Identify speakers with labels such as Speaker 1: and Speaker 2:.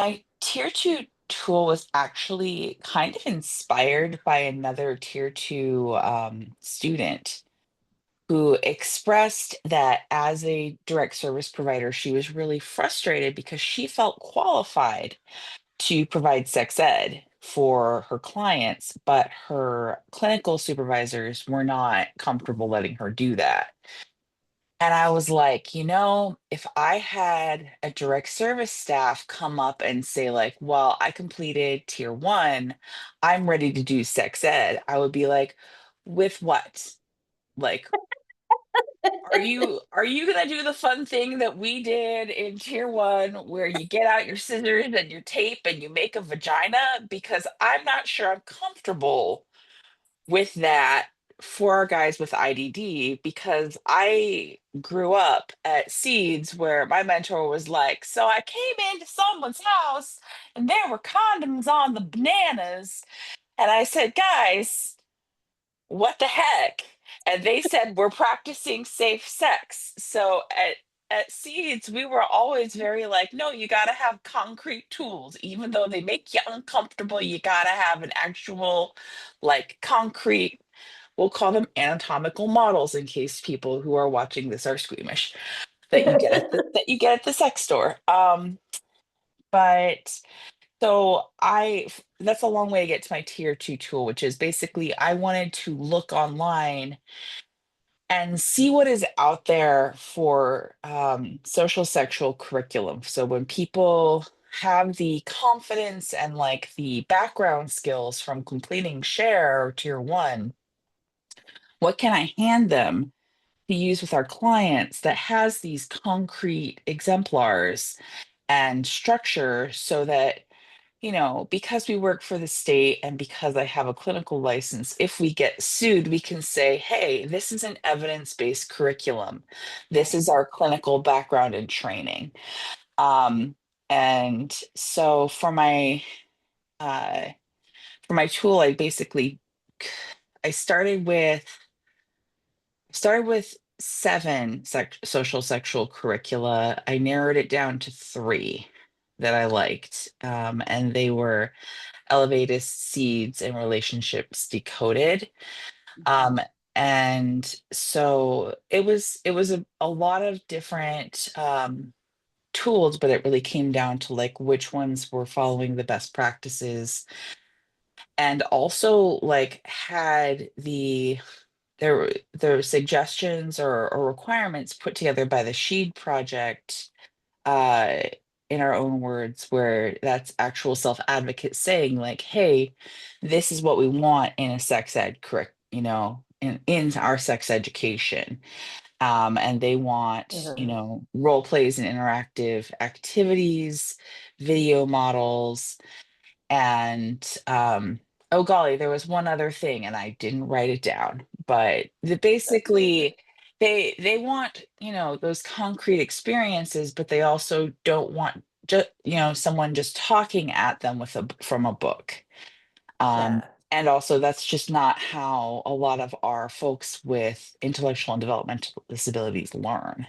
Speaker 1: My tier two tool was actually kind of inspired by another tier two student who expressed that as a direct service provider, she was really frustrated because she felt qualified to provide sex ed for her clients, but her clinical supervisors were not comfortable letting her do that. And I was like, if I had a direct service staff come up and say, like, well, I completed tier one, I'm ready to do sex ed, I would be like, with what? Like, are you gonna do the fun thing that we did in tier one where you get out your scissors and your tape and you make a vagina? Because I'm not sure I'm comfortable with that for our guys with IDD, because I grew up at Seeds where my mentor was like, so I came into someone's house and there were condoms on the bananas. And I said, guys, what the heck? And they said, we're practicing safe sex. So at Seeds, we were always very like, no, you got to have concrete tools. Even though they make you uncomfortable, you got to have an actual, like, concrete, we'll call them anatomical models in case people who are watching this are squeamish, that you get at the sex store. But so that's a long way to get to my tier two tool, which is basically I wanted to look online and see what is out there for social sexual curriculum. So when people have the confidence and like the background skills from completing share or tier one, what can I hand them to use with our clients that has these concrete exemplars and structure so that, because we work for the state and because I have a clinical license, if we get sued, we can say, hey, this is an evidence-based curriculum. This is our clinical background and training. Um, and so uh, for my tool, I started with seven social sexual curricula. I narrowed it down to three that I liked. And they were Elevatus, Seeds, and Relationships Decoded. Um, and so it was a lot of different tools, but it really came down to like which ones were following the best practices, and also like had their suggestions or requirements put together by the Sheed project, uh, in our own words, where that's actual self advocates saying, like, hey, this is what we want in a sex ed correct, in our sex education. And they want,
Speaker 2: Mhm.
Speaker 1: role plays and interactive activities, video models, and oh golly, there was one other thing and I didn't write it down, but basically they want, those concrete experiences, but they also don't want just, someone just talking at them from a book. Um,
Speaker 2: Yeah.
Speaker 1: and also that's just not how a lot of our folks with intellectual and developmental disabilities learn.